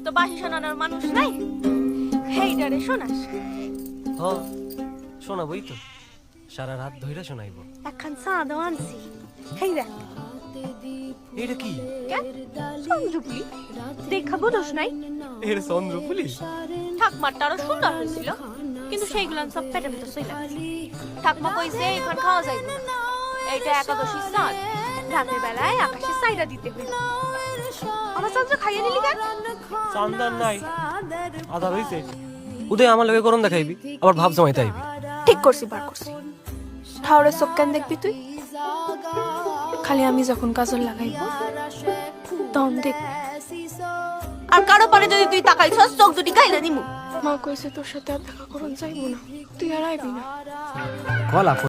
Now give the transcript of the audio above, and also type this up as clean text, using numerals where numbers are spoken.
তো বাঁশি শোনানোর মানুষ নাই, হেইডারে শোনাস। হ শোনাবই তো, সারা রাত ধইরা শোনাইব। একখান চাঁদও আনছি, হেই দেখ। এটা কি? চন্দ্রপুলি দেখা বোঝস নাই? এর চন্দ্রপুলি ঠাকমারটা আরো সুন্দর হয়েছিল, কিন্তু সেইগুলান সব পেটের ভিতর চলে গেছে। ঠাকমা কইছে এখন খাওয়া যাইব না, এইটা একাদশী চাঁদ, রাতের বেলায় আকাশে সাইরা দিতে হইল। আমার চন্দ্র খাইয়ে নিলি কেন? চান্দার নাই, আধার হইছে। উদয় আমার লগে গরম দেখাইবি, আবার ভাব জমাইতে আইবি। ঠিক করছি, বার করছি। ঠাউরের চোখ কেন দেখবি তুই? খালি আমি যখন কাজল লাগাইব তখন দেখবি। আর কারো পরে যদি তুই তাকাইছস চোখ দুটি গাইলে দিমু। মা কইছে তোর সাথে আর দেখা করুন যাইব না, তুই আর আইবি না। কলা